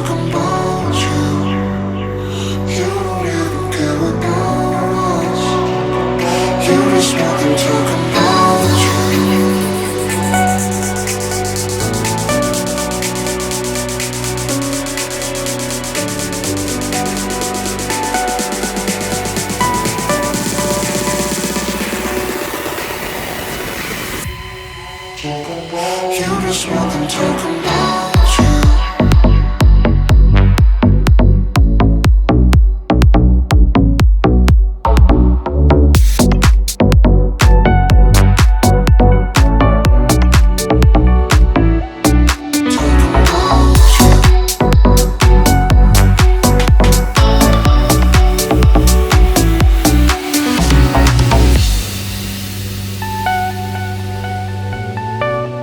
talking about you. You don't even care about us. You just want them talking about you. You just want them talking about